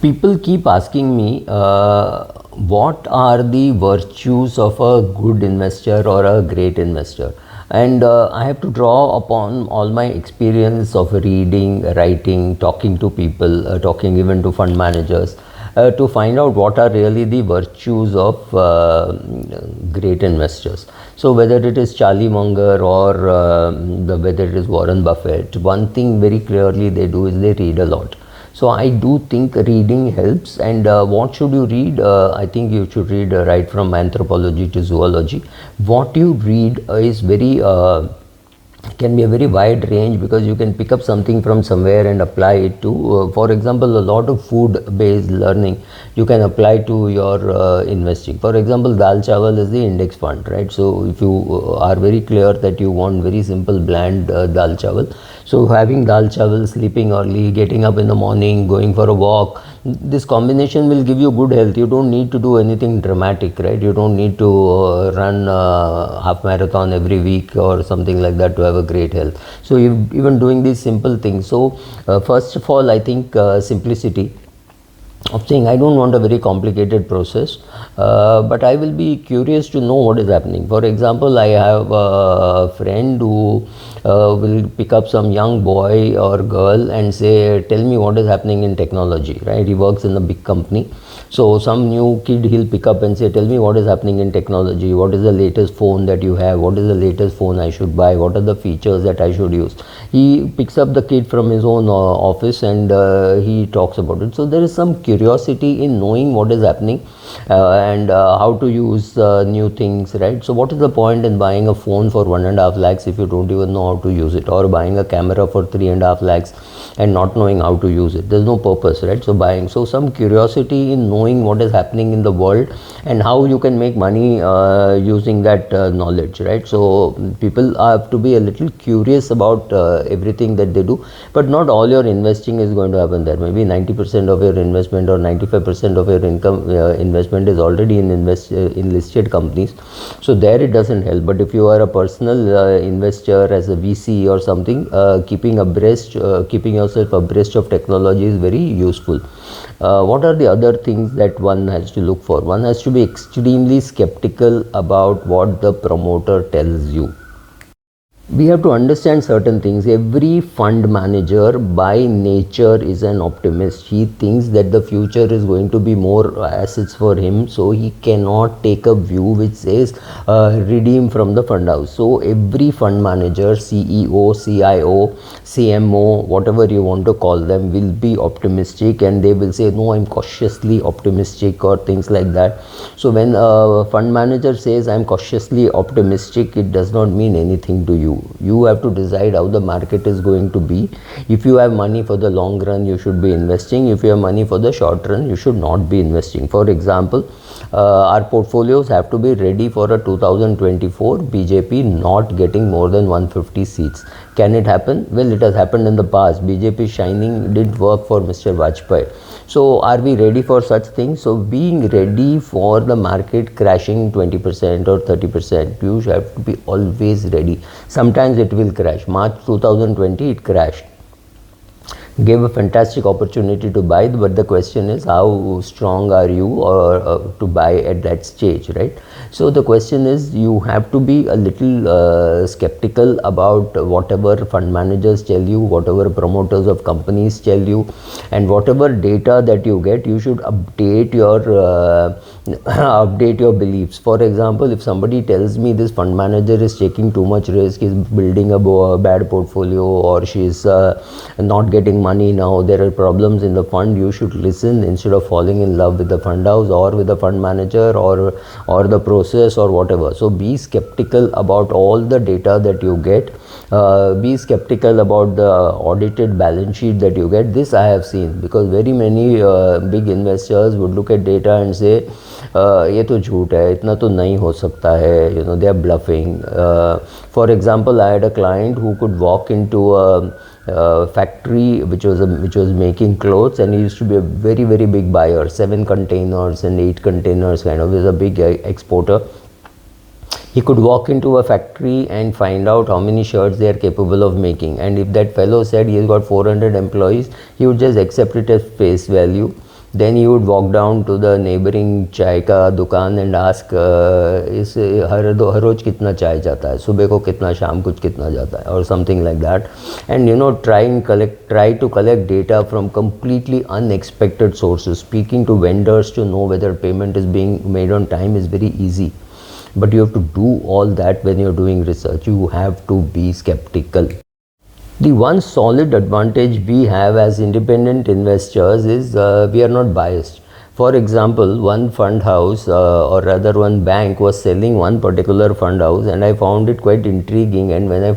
People keep asking me what are the virtues of a good investor or a great investor, and I have to draw upon all my experience of reading, writing, talking to people, talking even to fund managers, to find out what are really the virtues of great investors. So whether it is Charlie Munger or whether it is Warren Buffett, one thing very clearly they do is they read a lot. So I do think reading helps. And what should you read? I think you should read right from anthropology to zoology. What you read is very can be a very wide range, because you can pick up something from somewhere and apply it to, for example, a lot of food based learning you can apply to your investing. For example, dal chawal is the index fund, right? So if you are very clear that you want very simple bland dal chawal, so having dal chawal, sleeping early, getting up in the morning, going for a walk, this combination will give you good health. You don't need to do anything dramatic, right? You don't need to run half marathon every week or something like that to have a great health. So even doing these simple things. So first of all, I think simplicity of saying I don't want a very complicated process, but I will be curious to know what is happening. For example, I have a friend who will pick up some young boy or girl and say, tell me what is happening in technology, right? He works in a big company. So some new kid he'll pick up and say, tell me what is happening in technology, what is the latest phone that you have, what is the latest phone I should buy, what are the features that I should use. He picks up the kid from his own office and he talks about it. So there is some curiosity in knowing what is happening and how to use new things, right? So what is the point in buying a phone for 1.5 lakhs if you don't even know how to use it, or buying a camera for 3.5 lakhs and not knowing how to use it? There's no purpose, right? So some curiosity in knowing what is happening in the world and how you can make money using that knowledge, right? So people have to be a little curious about everything that they do, but not all your investing is going to happen there. Maybe 90% of your investment or 95% of your income investment is already in listed companies, so there it doesn't help. But if you are a personal investor as a VC or something, keeping yourself abreast of technology is very useful. What are the other things that one has to look for? One has to be extremely skeptical about what the promoter tells you. We have to understand certain things. Every fund manager by nature is an optimist. He thinks that the future is going to be more assets for him, so he cannot take a view which says redeem from the fund house. So every fund manager, CEO, CIO, CMO, whatever you want to call them, will be optimistic, and they will say, no, I'm cautiously optimistic, or things like that. So when a fund manager says I'm cautiously optimistic, it does not mean anything to you. You have to decide how the market is going to be. If you have money for the long run, you should be investing. If you have money for the short run, you should not be investing. For example, our portfolios have to be ready for a 2024 BJP not getting more than 150 seats. Can it happen? Well, it has happened in the past. BJP shining didn't work for Mr. Vajpayee. So are we ready for such things? So being ready for the market crashing 20% or 30%, you have to be always ready. Sometimes it will crash. March 2020 it crashed. Gave a fantastic opportunity to buy, but the question is how strong are you to buy at that stage, right? So the question is, you have to be a little skeptical about whatever fund managers tell you, whatever promoters of companies tell you, and whatever data that you get, you should update your beliefs. For example, if somebody tells me this fund manager is taking too much risk, is building a bad portfolio, or she's not getting money now, there are problems in the fund, you should listen instead of falling in love with the fund house or with the fund manager or the process or whatever. So be skeptical about all the data that you get. Be skeptical about the audited balance sheet that you get. This I have seen, because very many big investors would look at data and say ये तो झूठ है, इतना तो नहीं हो सकता है, you know, they are bluffing. For example, I had a client who could walk into a factory which was making clothes, and he used to be a very, very big buyer, 7 containers and 8 containers kind of, is a big exporter. He could walk into a factory and find out how many shirts they are capable of making, and if that fellow said he has got 400 employees, he would just accept it as face value. then he would walk down to the neighboring chai ka dukan and ask इस हर रोज कितना चाय जाता है, सुबह को कितना, शाम को कितना जाता है, or something like that. And try to collect data from completely unexpected sources. Speaking to vendors to know whether payment is being made on time is very easy, but you have to do all that when you're doing research. You have to be skeptical. The one solid advantage we have as independent investors is we are not biased. For example, one fund house or rather one bank was selling one particular fund house, and I found it quite intriguing, and when I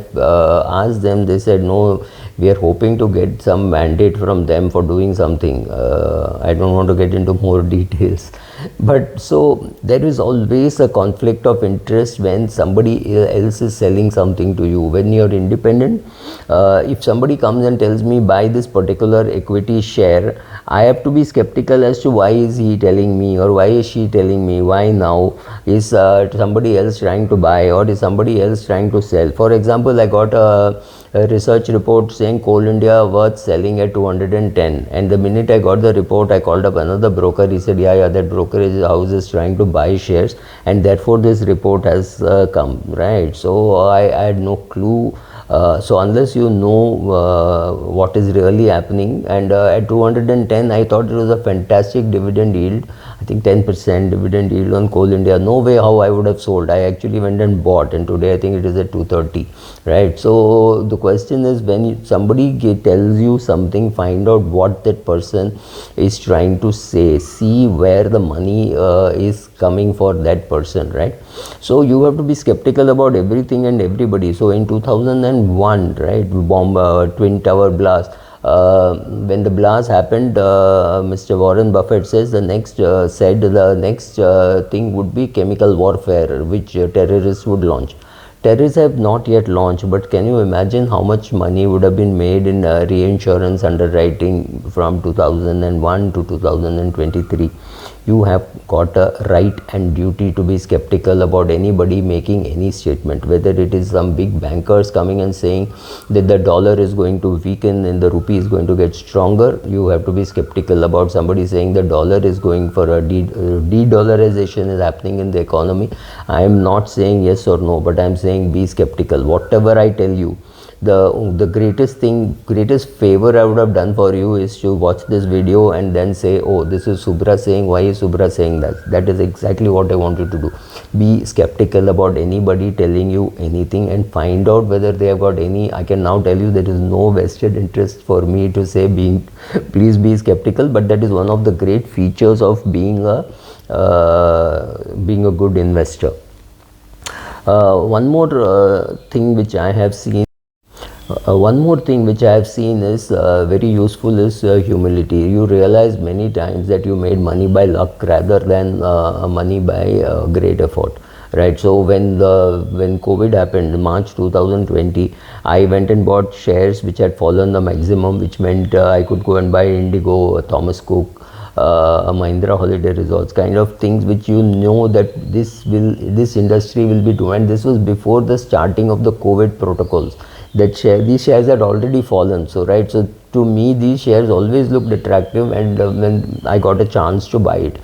asked them, they said no, we are hoping to get some mandate from them for doing something. I don't want to get into more details, but so there is always a conflict of interest when somebody else is selling something to you. When you are independent, if somebody comes and tells me buy this particular equity share, I have to be skeptical as to why is he telling me, or why is she telling me, why now, is somebody else trying to buy, or is somebody else trying to sell. For example, I got a research report saying Coal India worth selling at 210, and the minute I got the report, I called up another broker. He said yeah, that brokerage house is trying to buy shares, and therefore this report has come, right? So I had no clue. So unless you know what is really happening, and at 210 I thought it was a fantastic dividend yield. I think 10% dividend yield on Coal India. No way how I would have sold. I actually went and bought, and today I think it is at 230, right? So the question is, when somebody tells you something, find out what that person is trying to say. See where the money is coming for that person, right? So you have to be skeptical about everything and everybody. So in 2001, right, Twin Tower blast, when the blast happened, Mr. Warren Buffett says the next thing would be chemical warfare, which terrorists would launch. Terrorists have not yet launched, but can you imagine how much money would have been made in reinsurance underwriting from 2001 to 2023? You have got a right and duty to be skeptical about anybody making any statement, whether it is some big bankers coming and saying that the dollar is going to weaken and the rupee is going to get stronger. You have to be skeptical about somebody saying the dollar is going for a de-dollarization is happening in the economy. I am not saying yes or no, but I am saying be skeptical. Whatever I tell you, the greatest favor I would have done for you is to watch this video and then say, oh, this is Subra saying, why is Subra saying that? That is exactly what I want you to do. Be skeptical about anybody telling you anything, and find out whether they have got any. I can now tell you there is no vested interest for me to say please be skeptical, but that is one of the great features of being a good investor. One more thing which I have seen is very useful is humility. You realize many times that you made money by luck rather than money by great effort, right? So when COVID happened, March 2020, I went and bought shares which had fallen the maximum, which meant I could go and buy Indigo, Thomas Cook, Mahindra Holiday Resorts, kind of things which you know that this industry will be doing. And this was before the starting of the COVID protocols. These shares had already fallen. So right, so to me these shares always looked attractive, and when I got a chance to buy it.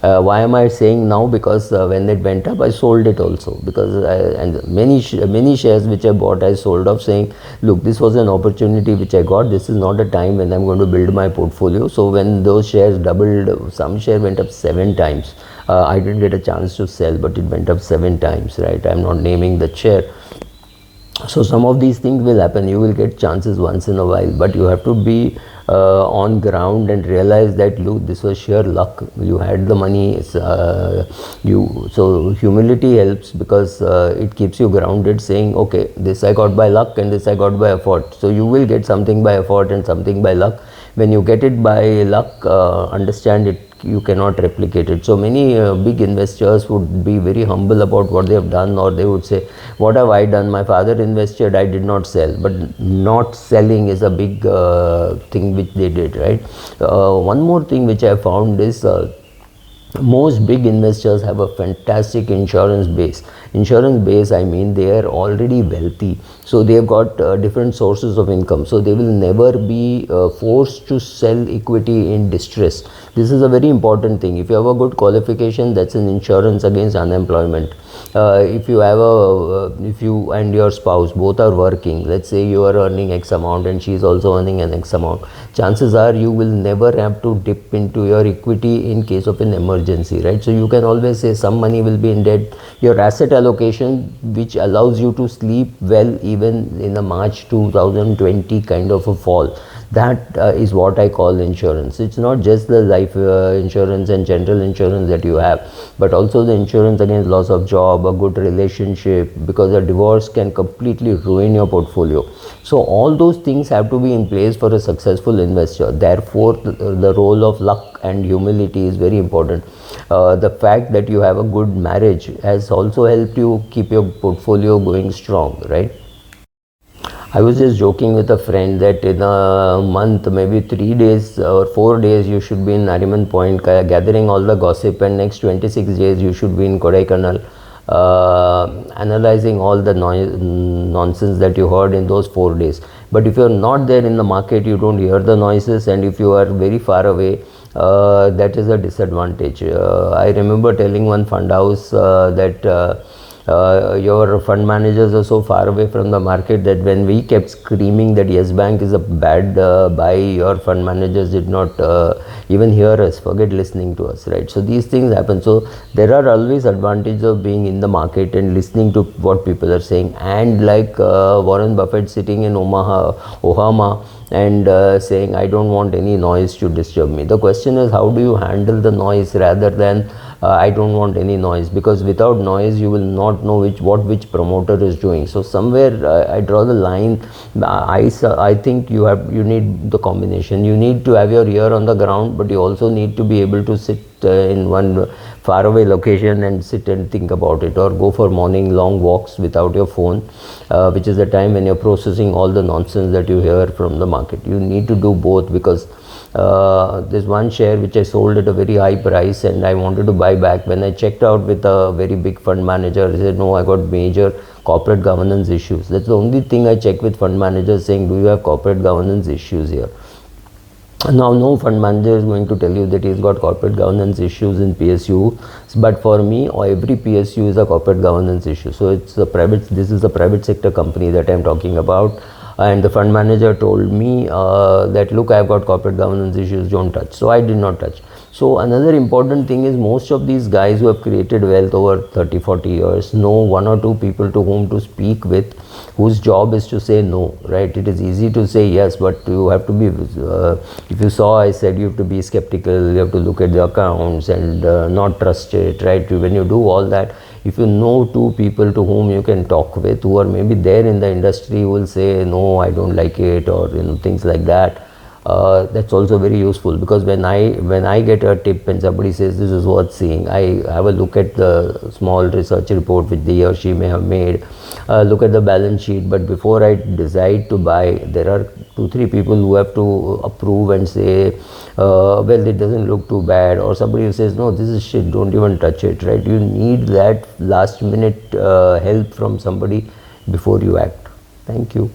Why am I saying now? Because when it went up, I sold it also, because and many shares which I bought, I sold off, saying, look, this was an opportunity which I got. This is not a time when I'm going to build my portfolio. So when those shares doubled, some share went up 7 times. I didn't get a chance to sell, but it went up 7 times, right? I'm not naming the share. So some of these things will happen. You will get chances once in a while, but you have to be on ground and realize that, look, this was sheer luck. You had the money. So humility helps, because it keeps you grounded, saying, okay, this I got by luck and this I got by effort. So you will get something by effort and something by luck. When you get it by luck, understand it, you cannot replicate it. So many big investors would be very humble about what they have done, or they would say, what have I done? My father invested, I did not sell. But not selling is a big thing which they did, right? One more thing which I found is Most big investors have a fantastic insurance base. I mean, they are already wealthy, so they have got different sources of income, so they will never be forced to sell equity in distress. This is a very important thing. If you have a good qualification, that's an insurance against unemployment. If you have if you and your spouse both are working, let's say you are earning X amount and she is also earning an X amount, chances are you will never have to dip into your equity in case of an emergency, right? So you can always say some money will be in debt. Your asset allocation, which allows you to sleep well even in a March 2020 kind of a fall, that is what I call insurance. It's not just the life insurance and general insurance that you have, but also the insurance against loss of job, a good relationship, because a divorce can completely ruin your portfolio. So all those things have to be in place for a successful investor. Therefore, the role of luck and humility is very important. The fact that you have a good marriage has also helped you keep your portfolio going strong, right? I was just joking with a friend that in a month, maybe 3 days or 4 days, you should be in Nariman Point gathering all the gossip, and next 26 days you should be in Kodaikanal analyzing all the nonsense that you heard in those 4 days. But if you are not there in the market, you don't hear the noises, and if you are very far away, that is a disadvantage. I remember telling one fund house that your fund managers are so far away from the market that when we kept screaming that Yes Bank is a bad buy, your fund managers did not even hear us, forget listening to us, right? So these things happen. So there are always advantages of being in the market and listening to what people are saying. And like Warren Buffett sitting in Omaha and saying, I don't want any noise to disturb me. The question is, how do you handle the noise rather than I don't want any noise? Because without noise you will not know which promoter is doing. So somewhere I draw the line. I think you need the combination. You need to have your ear on the ground, but you also need to be able to sit in one faraway location and sit and think about it, or go for morning long walks without your phone, which is the time when you're processing all the nonsense that you hear from the market. You need to do both, because there's one share which I sold at a very high price and I wanted to buy back. When I checked out with a very big fund manager, he said, no, I got major corporate governance issues. That's the only thing I check with fund managers, saying, do you have corporate governance issues here? Now, no fund manager is going to tell you that he's got corporate governance issues in PSU, but for me, every PSU is a corporate governance issue. So it's a private. This is a private sector company that I'm talking about, and the fund manager told me that, look, I've got corporate governance issues, don't touch. So I did not touch. So another important thing is, most of these guys who have created wealth over 30-40 years know one or two people to whom to speak with, whose job is to say no, right? It is easy to say yes, but you have to be, if you saw, I said you have to be skeptical, you have to look at the accounts and not trust it, right? When you do all that, if you know two people to whom you can talk with, who are maybe there in the industry, who will say, no, I don't like it, or things like that, that's also very useful. Because when I get a tip and somebody says this is worth seeing, I have a look at the small research report which he or she may have made, look at the balance sheet. But before I decide to buy, there are 2-3 people who have to approve and say, well, it doesn't look too bad, or somebody who says, no, this is shit, don't even touch it, right? You need that last minute help from somebody before you act. Thank you.